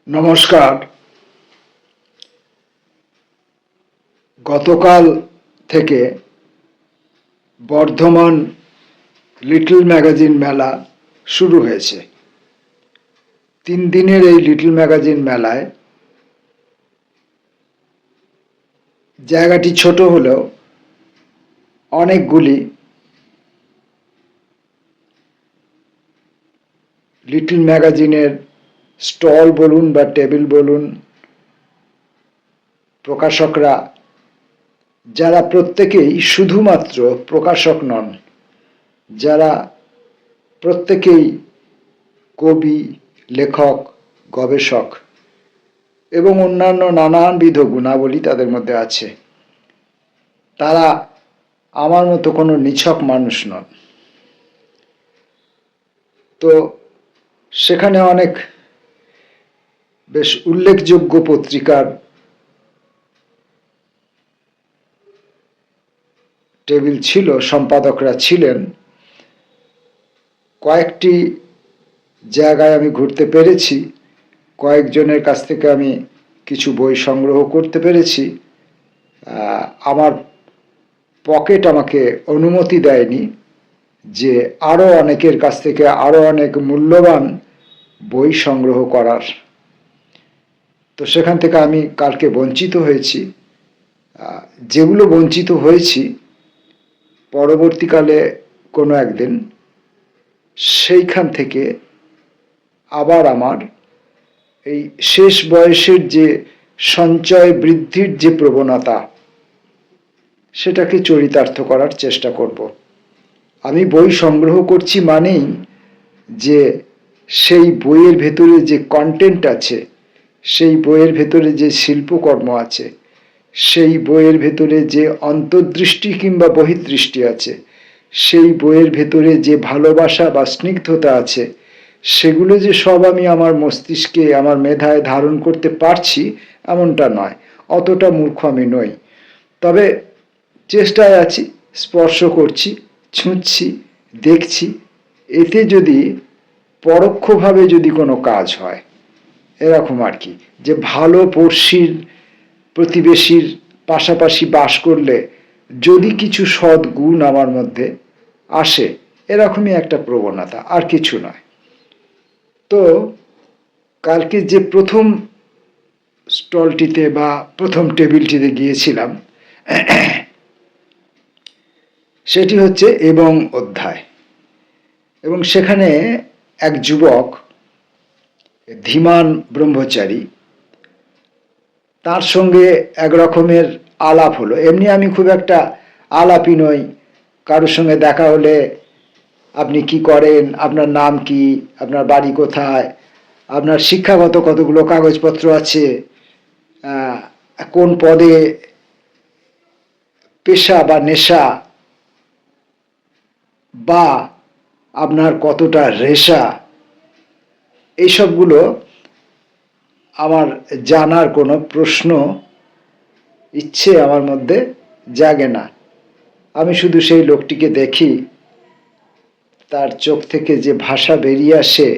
নমস্কার। গতকাল থেকে বর্ধমান লিটল ম্যাগাজিন মেলা শুরু হয়েছে। 3 দিনের এই লিটল ম্যাগাজিন মেলায় জায়গাটি ছোট হলেও অনেকগুলি লিটল ম্যাগাজিনের স্টল বলুন বা টেবিল বলুন, প্রকাশকরা যারা প্রত্যেকেই শুধুমাত্র প্রকাশক নন, যারা প্রত্যেকেই কবি, লেখক, গবেষক এবং অন্যান্য নানানবিধ গুণাবলী তাদের মধ্যে আছে, তারা আমার মতো কোনো নিছক মানুষ নন। তো সেখানে অনেক বেশ উল্লেখযোগ্য পত্রিকার টেবিল ছিল, সম্পাদকরা ছিলেন। কয়েকটি জায়গায় আমি ঘুরতে পেরেছি, কয়েকজনের কাছ থেকে আমি কিছু বই সংগ্রহ করতে পেরেছি। আমার পকেট আমাকে অনুমতি দেয়নি যে আরও অনেকের কাছ থেকে আরও অনেক মূল্যবান বই সংগ্রহ করার। তো সেখান থেকে আমি কালকে বঞ্চিত হয়েছি। যেগুলো বঞ্চিত হয়েছি, পরবর্তীকালে কোনো একদিন সেইখান থেকে আবার আমার এই শেষ বয়সের যে সঞ্চয় বৃদ্ধির যে প্রবণতা, সেটাকে চরিতার্থ করার চেষ্টা করব। আমি বই সংগ্রহ করছি মানেই যে সেই বইয়ের ভেতরে যে কন্টেন্ট আছে, সেই বইয়ের ভেতরে যে শিল্পকর্ম আছে, সেই বইয়ের ভেতরে যে অন্তর্দৃষ্টি কিংবা বহির্দৃষ্টি আছে, সেই বইয়ের ভেতরে যে ভালোবাসা বা স্নিগ্ধতা আছে, সেগুলো যে সব আমি আমার মস্তিষ্কে, আমার মেধায় ধারণ করতে পারছি এমনটা নয়। অতটা মূর্খ আমি নই। তবে চেষ্টায় আছি, স্পর্শ করছি, ছুঁচ্ছি, দেখছি। এতে যদি পরোক্ষভাবে যদি কোনো কাজ হয়, এরকম আর কি, যে ভালো পড়শির, প্রতিবেশীর পাশাপাশি বাস করলে যদি কিছু সদ্গুণ আমার মধ্যে আসে, এরকমই একটা প্রবণতা, আর কিছু নয়। তো কালকে যে প্রথম স্টলটিতে বা প্রথম টেবিলটিতে গিয়েছিলাম, সেটি হচ্ছে এবং অধ্যায়। এবং সেখানে এক যুবক, ধীমান ব্রহ্মচারী, তার সঙ্গে এক রকমের আলাপ হলো। এমনি আমি খুব একটা আলাপই নই। কারোর সঙ্গে দেখা হলে আপনি কি করেন, আপনার নাম কি, আপনার বাড়ি কোথায়, আপনার শিক্ষাগত কতগুলো কাগজপত্র আছে, কোন পদে, পেশা বা নেশা, বা আপনার কতটা রেশা, এইসবগুলো আমার জানার কোনো প্রশ্ন, ইচ্ছে আমার মধ্যে জাগে না। আমি শুধু সেই লোকটিকে দেখি, তার চোখ থেকে যে ভাষা বেরিয়ে আসে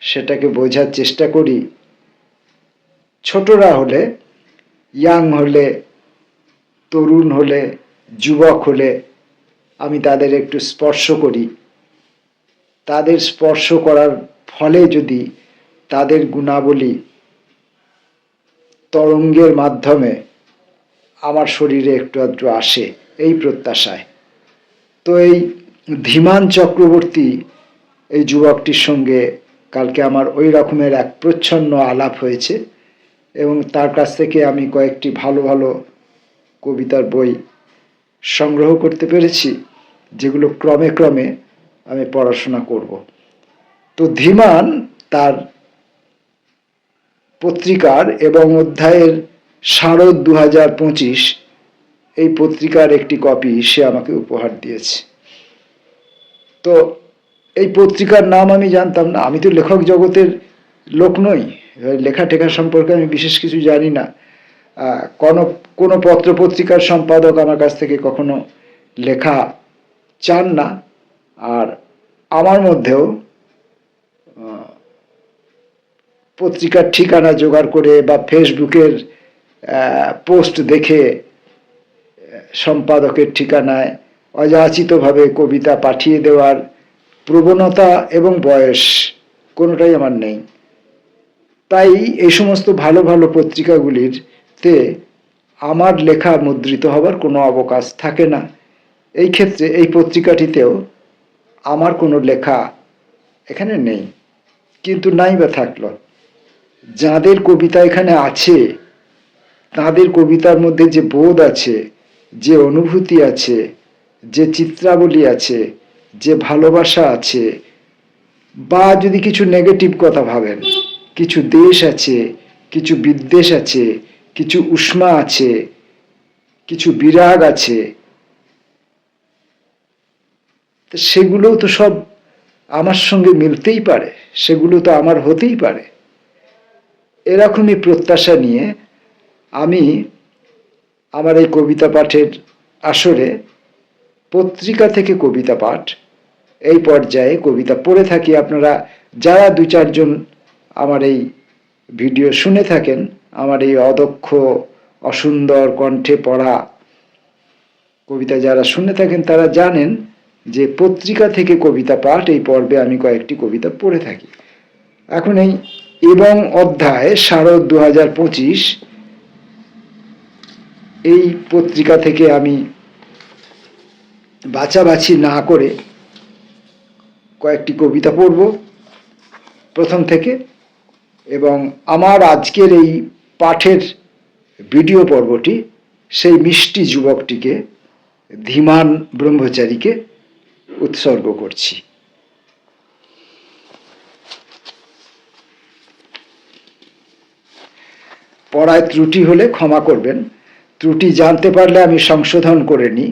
সেটাকে বোঝার চেষ্টা করি। ছোটরা হলে, ইয়াং হলে, তরুণ হলে, যুবক হলে আমি তাদের একটু স্পর্শ করি। তাদের স্পর্শ করার ফলে যদি তাদের গুণাবলী তরঙ্গের মাধ্যমে আমার শরীরে একটু আধটু আসে, এই প্রত্যাশায়। তো এই ধীমান চক্রবর্তী, এই যুবকটির সঙ্গে কালকে আমার ওই রকমের এক প্রচ্ছন্ন আলাপ হয়েছে এবং তার কাছ থেকে আমি কয়েকটি ভালো ভালো কবিতার বই সংগ্রহ করতে পেরেছি, যেগুলো ক্রমে ক্রমে আমি পড়াশোনা করব। তো ধীমান তার পত্রিকার এবং অধ্যায়ের শারদ 2025, এই পত্রিকার একটি কপি সে আমাকে উপহার দিয়েছে। তো এই পত্রিকার নাম আমি জানতাম না, আমি তো লেখক জগতের লোক নই, লেখা টেখা সম্পর্কে আমি বিশেষ কিছু জানি না। কোনো পত্র পত্রিকার সম্পাদক আমার কাছ থেকে কখনো লেখা চান না, আর আমার মধ্যেও পত্রিকার ঠিকানা জোগাড় করে বা ফেসবুকের পোস্ট দেখে সম্পাদকের ঠিকানায় অযাচিতভাবে কবিতা পাঠিয়ে দেওয়ার প্রবণতা এবং বয়স কোনোটাই আমার নেই। তাই এই সমস্ত ভালো ভালো পত্রিকাগুলিতে আমার লেখা মুদ্রিত হবার কোনো অবকাশ থাকে না। এই ক্ষেত্রে এই পত্রিকাটিতেও আমার কোনো লেখা এখানে নেই। কিন্তু নাই বা থাকলো, যাদের কবিতা এখানে আছে তাদের কবিতার মধ্যে যে বোধ আছে, যে অনুভূতি আছে, যে চিত্রাবলী আছে, যে ভালোবাসা আছে, বা যদি কিছু নেগেটিভ কথা ভাবেন, কিছু দেশ আছে, কিছু বিদ্বেষ আছে, কিছু উষ্মা আছে, কিছু বিরাগ আছে, সেগুলোও তো সব আমার সঙ্গে মিলতেই পারে, সেগুলো তো আমার হতেই পারে। এরকমই প্রত্যাশা নিয়ে আমি আমার এই কবিতা পাঠের আসরে পত্রিকা থেকে কবিতা পাঠ এই পর্যায়ে কবিতা পড়ে থাকি। আপনারা যারা দু চারজন আমার এই ভিডিও শুনে থাকেন, আমার এই অদক্ষ অসুন্দর কণ্ঠে পড়া কবিতা যারা শুনে থাকেন, তারা জানেন যে পত্রিকা থেকে কবিতা পাঠ এই পর্বে আমি কয়েকটি কবিতা পড়ে থাকি। এখন এই এবং অধ্যায় শারদ 2025 এই পত্রিকা থেকে আমি বাছাবাছি না করে কয়েকটি কবিতা পড়ব প্রথম থেকে, এবং আমার আজকের এই পাঠের ভিডিও পর্বটি সেই মিষ্টি যুবকটিকে, ধীমান ব্রহ্মচারীকে উৎসর্গ করছি। পড়ায় ত্রুটি হলে ক্ষমা করবেন। ত্রুটি জানতে পারলে আমি সংশোধন করে নিই,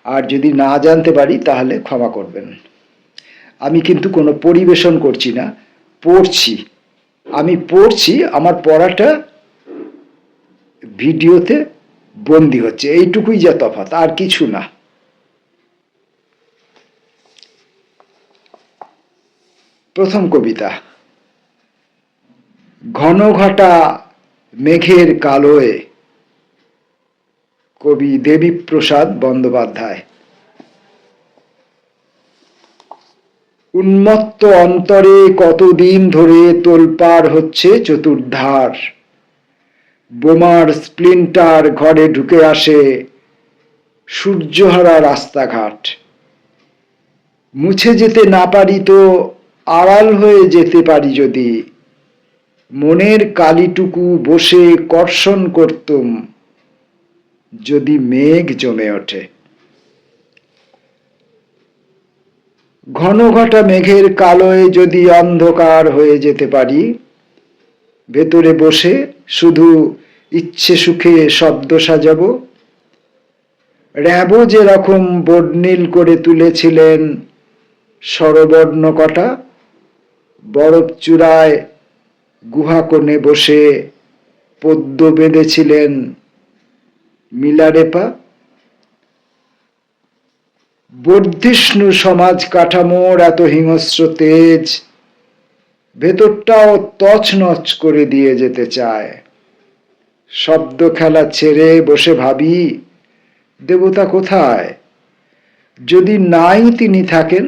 আর যদি না জানতে পারি তাহলে ক্ষমা করবেন। আমি কিন্তু কোনো পরিবেশন করছি না, পড়ছি। আমি পড়ছি, আমার পড়াটা ভিডিওতে বন্দি হচ্ছে, এইটুকুই যা তফাৎ, আর কিছু না। প্রথম কবিতা। ঘন ঘটা মেঘের কালোয়, কবি দেবীপ্রসাদ বন্দ্যোপাধ্যায়। উন্মত্ত অন্তরে কতদিন ধরে তোলপাড় হচ্ছে চতুর্ধার, বোমার স্প্লিন্টার ঘরে ঢুকে আসে সূর্যহারা রাস্তাঘাট। মুছে যেতে না পারি তো আড়াল হয়ে যেতে পারি যদি, মনের কালিটুকু বসে কর্ষণ করতুম যদি মেঘ জমে ওঠে। ঘন ঘটা মেঘের কালোয় যদি অন্ধকার হয়ে যেতে পারি, ভেতরে বসে শুধু ইচ্ছে সুখে শব্দ সাজাবো। র‍্যাবো যেরকম বর্ণিল করে তুলেছিলেন স্বরবর্ণ কটা, বরফ চূড়ায় গুহা কোণে বসে পদ্য বেঁধেছিলেন মিলারেপা। বর্ধিষ্ণু সমাজ কাঠামোর এত হিংস্র তেজ, ভেতরটাও তছনছ করে দিয়ে যেতে চায়। শব্দ খেলা ছেড়ে বসে ভাবি, দেবতা কোথায়? যদি নাই তিনি থাকেন,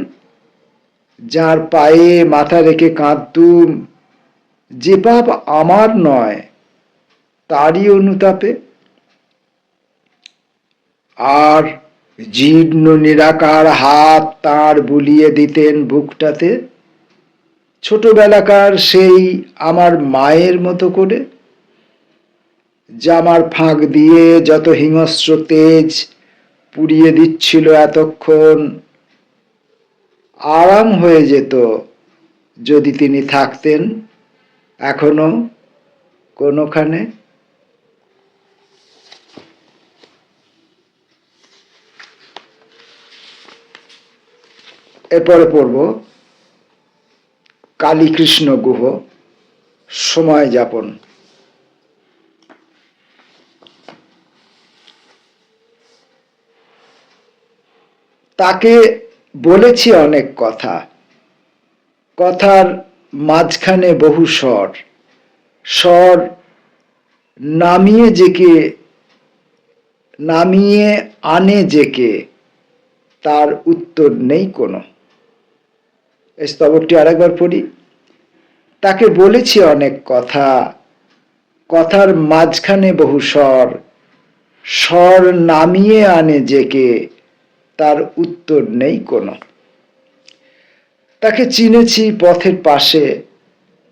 যার পায়ে মাথা রেখে কাঁদতুম, যে পাপ আমার নয় তারই অনুতাপে। আর জীর্ণ নিরাকার হাত তার বুলিয়ে দিতেন বুকটাতে, ছোটবেলাকার সেই আমার মায়ের মতো করে। জামার ফাঁক দিয়ে যত হিংস্র তেজ পুড়িয়ে দিচ্ছিল এতক্ষণ, আরাম হয়ে যেত যদি তিনি থাকতেন এখনো কোনোখানে। এরপরে পড়ব কালীকৃষ্ণ গুহ, সময় যাপন। তাকে বলেছি অনেক কথা, কথার মাঝখানে বহু স্বর। স্বর নামিয়ে আনে যে কে, তার উত্তর নেই কোনো। এই স্তবকটি আরেকবার পড়ি। তাকে বলেছি অনেক কথা, কথার মাঝখানে বহু স্বর, স্বর নামিয়ে আনে যে কে, তার উত্তর নেই কোনো। তাকে চিনেছি পথের পাশে,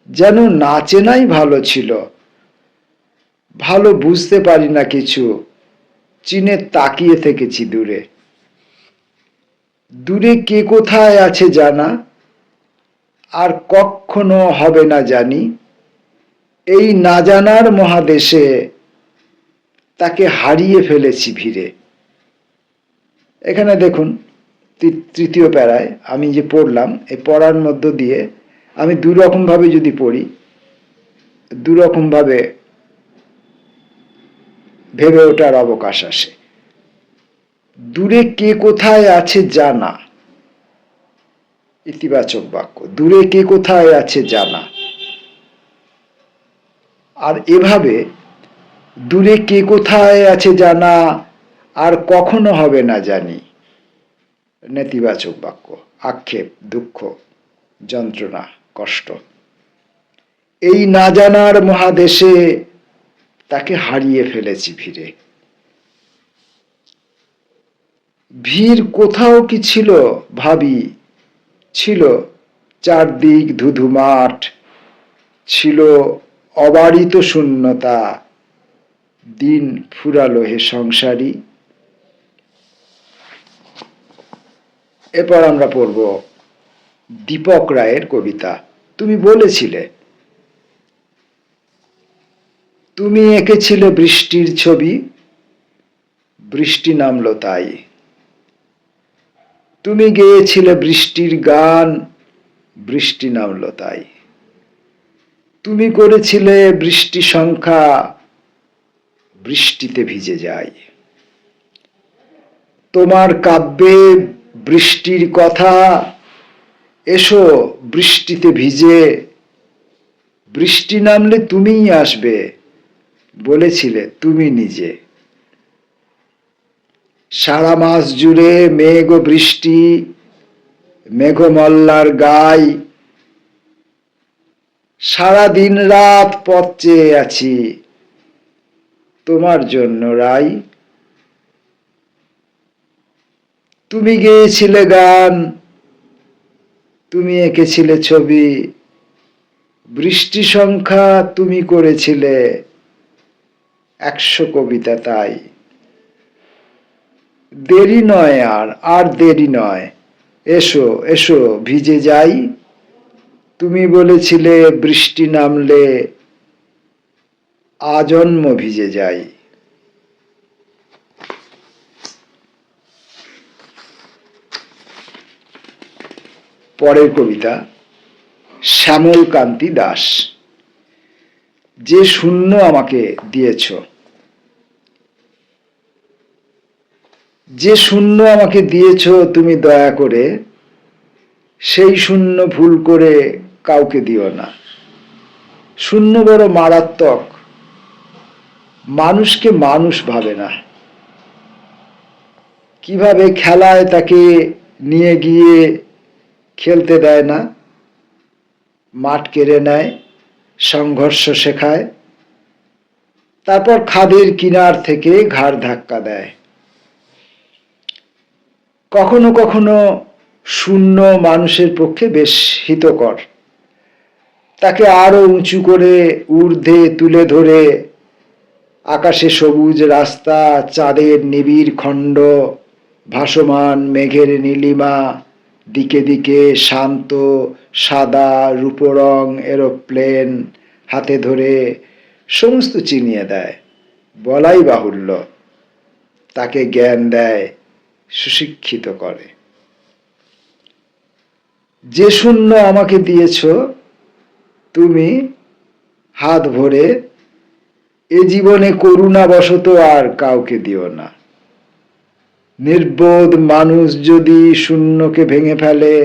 যেন না চেনাই ভালো ছিল, ভালো বুঝতে পারি না কিছু, চিনে তাকিয়ে থেকেছি দূরে। দূরে কে কোথায় আছে জানা, আর কখনো হবে না জানি, এই না জানার মহাদেশে তাকে হারিয়ে ফেলেছি ভিড়ে। এখানে দেখুন তৃতীয় প্যারায় আমি যে পড়লাম, এই পড়ার মধ্য দিয়ে আমি দুরকম ভাবে যদি পড়ি, দুরকম ভাবে ভেবে ওঠার অবকাশ আসে। দূরে কে কোথায় আছে জানা, ইতিবাচক বাক্য, দূরে কে কোথায় আছে জানা। আর এভাবে দূরে কে কোথায় আছে জানা, আর কখনো হবে না জানি, নেতিবাচক বাক্য, আক্ষেপ, দুঃখ, যন্ত্রণা, কষ্ট। এই না জানার মহাদেশে তাকে হারিয়ে ফেলেছি ভিড়ে। ভিড় কোথাও কি ছিল ভাবি, ছিল চারদিক ধুধু মাঠ, ছিল অবারিত শূন্যতা, দিন ফুরালো হে সংসারী। এরপর আমরা পড়ব দীপক রায়ের কবিতা তুমি বলেছিলে। তুমি এঁকেছিলে বৃষ্টির ছবি, বৃষ্টি নামলো তাই। তুমি গেয়েছিলে বৃষ্টির গান, বৃষ্টি নামলো তাই। তুমি করেছিলে বৃষ্টি সংখ্যা, বৃষ্টিতে ভিজে যায়। তোমার কাব্যে বৃষ্টির কথা, এসো বৃষ্টিতে ভিজে, বৃষ্টি নামলে তুমিই আসবে, বলেছিলে তুমি নিজে। সারা মাস জুড়ে মেঘ ও বৃষ্টি, মেঘমল্লার গাই, সারা দিন রাত পথ চেয়ে আছি তোমার জন্য রাই। তুমি গেয়েছিলে গান, তুমি এঁকেছিলে ছবি, বৃষ্টি সংখ্যা তুমি করেছিলে 100 কবিতা তাই। দেরি নয় আর দেরি নয়, এসো এসো ভিজে যাই। তুমি বলেছিলে বৃষ্টি নামলে আজন্ম ভিজে যাই। পরের কবিতা শ্যামল কান্তি দাস। যে শূন্য আমাকে দিয়েছ, যে শূন্য আমাকে দিয়েছ তুমি দয়া করে, সেই শূন্য ভুল করে কাউকে দিও না। শূন্য বড় মারাত্মক, মানুষকে মানুষ ভাবে না। কিভাবে খেলায় তাকে নিয়ে গিয়ে খেলতে দেয় না, মাঠ কেড়ে নেয়, সংঘর্ষ শেখায়, তারপর খাদের কিনার থেকে ঘাড় ধাক্কা দেয়। কখনো কখনো শূন্য মানুষের পক্ষে বেশ হিতকর। তাকে আরো উঁচু করে ঊর্ধ্বে তুলে ধরে আকাশে সবুজ রাস্তা, চাঁদের নিবিড় খণ্ড, ভাসমান মেঘের নীলিমা, দিকে দিকে শান্ত সাদা রূপরং এরোপ্লেন হাতে ধরে সমস্ত চিনিয়ে দেয়। বলাই বাহুল্য, তাকে জ্ঞান দেয়, সুশিক্ষিত করে। যে শূন্য আমাকে দিয়েছ তুমি হাত ভরে, এ জীবনে করুণাবশত আর কাউকে দিও না। নির্বোধ মানুষ যদি শূন্যকে ভেঙে ফেলে,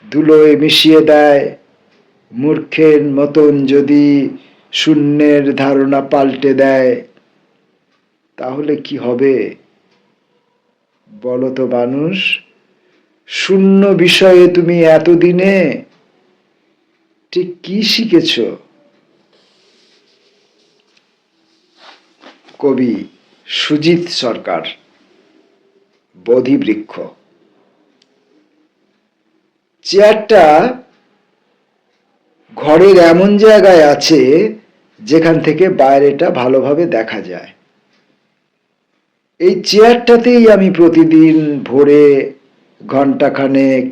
ধুলোয় মিশিয়ে দেয়, মূর্খের মতন যদি শূন্যের ধারণা পাল্টে দেয়, তাহলে কি হবে বলো তো মানুষ? শূন্য বিষয়ে তুমি এতদিনে ঠিক কি শিখেছ? কবি সুজিত সরকার, বোধিবৃক্ষ। চেয়ারটা ঘরের এমন জায়গায় আছে যেখান থেকে বাইরেটা ভালোভাবে দেখা যায়। এই চেয়ারটাতেই আমি প্রতিদিন ভোরে ঘন্টাখানেক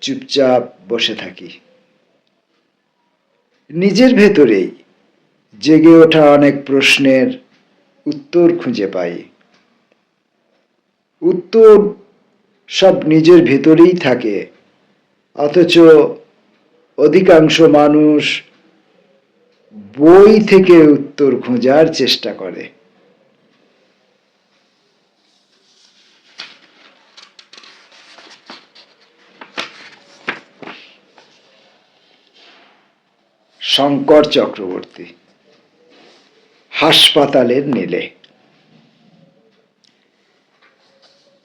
চুপচাপ বসে থাকি। নিজের ভেতরেই জেগে ওঠা অনেক প্রশ্নের উত্তর খুঁজে পাই। উত্তর সব নিজের ভেতরেই থাকে, অথচ অধিকাংশ মানুষ বই থেকে উত্তর খোঁজার চেষ্টা করে। শঙ্কর চক্রবর্তী, হাসপাতালের নীলে।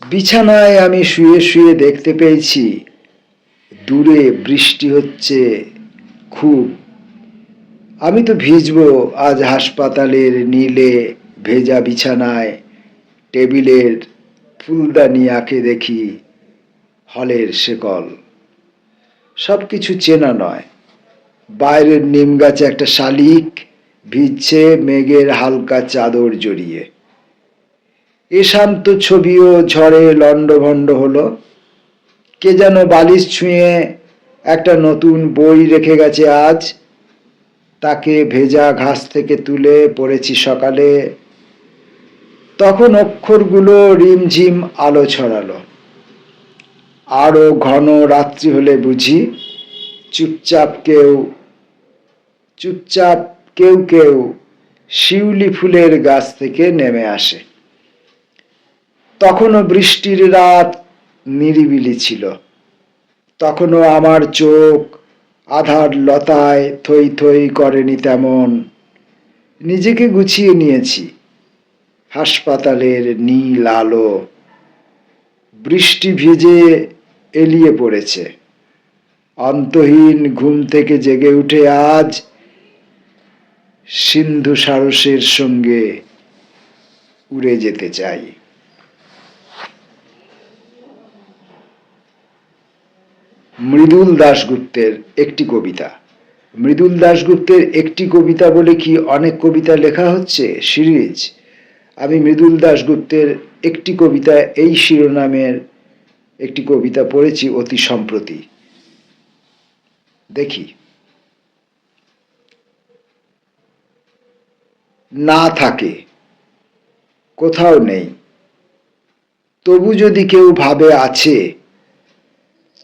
বিছানায় আমি শুয়ে শুয়ে দেখতে পেয়েছি দূরে বৃষ্টি হচ্ছে খুব। আমি তো ভিজবো আজ হাসপাতালের নীলে ভেজা বিছানায়। টেবিলের ফুলদানি আঁকে দেখি হলের শেকল। সবকিছু চেনা নয়। বাইরের নিম গাছে একটা শালিক ভিজছে মেঘের হালকা চাদর জড়িয়ে। এ শান্ত ছবিও ঝড়ে লণ্ডভণ্ড হলো। কে যেন বালিশ ছুঁয়ে একটা নতুন বই রেখে গেছে আজ। তাকে ভেজা ঘাস থেকে তুলে পড়েছি সকালে। তখন অক্ষরগুলো রিমঝিম আলো ছড়ালো। আরো ঘন রাত্রি হলে বুঝি চুপচাপ কেউ কেউ শিউলি ফুলের গাছ থেকে নেমে আসে। তখনও বৃষ্টির রাত নিরিবিলি ছিল। তখনও আমার চোখ আধার লতায় থই থই করেনি তেমন। নিজেকে গুছিয়ে নিয়েছি। হাসপাতালের নীল আলো বৃষ্টি ভিজে এলিয়ে পড়েছে। অন্তহীন ঘুম থেকে জেগে উঠে আজ সিন্ধু সারসের সঙ্গে উড়ে যেতে চাই। মৃদুল দাশগুপ্তের একটি কবিতা। মৃদুল দাশগুপ্তের একটি কবিতা বলে কি অনেক কবিতা লেখা হচ্ছে সিরিজ? আমি মৃদুল দাশগুপ্তের একটি কবিতা এই শিরোনামের একটি কবিতা পড়েছি অতি সম্প্রতি। দেখি। না থাকে, কোথাও নেই, তবু যদি কেউ ভাবে আছে,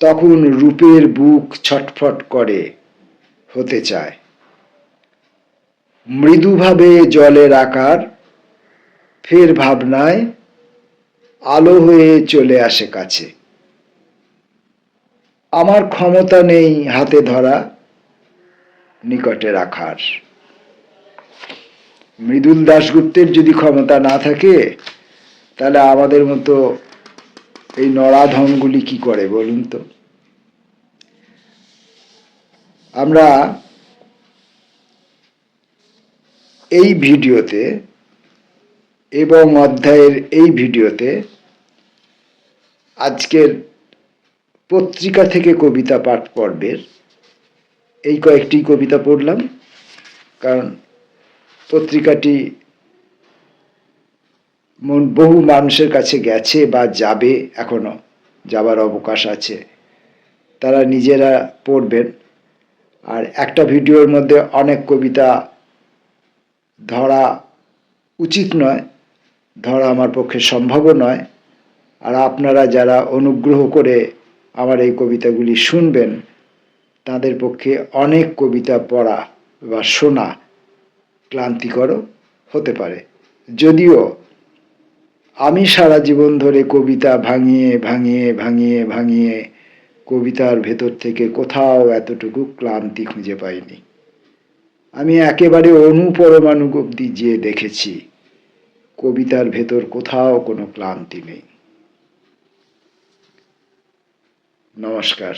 তখন রূপের বুক ছটফট করে, হতে চায়। মৃদুভাবে জলের আকার, ফের ভাবনায় আলো হয়ে চলে আসে কাছে। আমার ক্ষমতা নেই হাতে ধরা, নিকটে রাখার। মৃদুল দাশগুপ্তের যদি ক্ষমতা না থাকে, তাহলে আমাদের মতো এই নরাধমগুলি কি করে বলুন তো? আমরা এই ভিডিওতে এবং অধ্যায়ের এই ভিডিওতে আজকের পত্রিকা থেকে কবিতা পাঠ পর্বের এই কয়েকটি কবিতা পড়লাম, কারণ পত্রিকাটি বহু মানুষের কাছে গেছে বা যাবে, এখনো যাবার অবকাশ আছে। তারা নিজেরা পড়বেন। আর একটা ভিডিওর মধ্যে অনেক কবিতা ধরা উচিত নয়, ধরা আমার পক্ষে সম্ভবও নয়। আর আপনারা যারা অনুগ্রহ করে আমার এই কবিতাগুলি শুনবেন, তাদের পক্ষে অনেক কবিতা পড়া বা শোনা ক্লান্তিকরও হতে পারে। যদিও আমি সারা জীবন ধরে কবিতা ভাঙিয়ে ভাঙিয়ে ভাঙিয়ে ভাঙিয়ে কবিতার ভেতর থেকে কোথাও এতটুকু ক্লান্তি খুঁজে পাইনি। আমি একেবারে অনুপরমাণু অব্দি যে দেখেছি, কবিতার ভেতর কোথাও কোনো ক্লান্তি নেই। নমস্কার।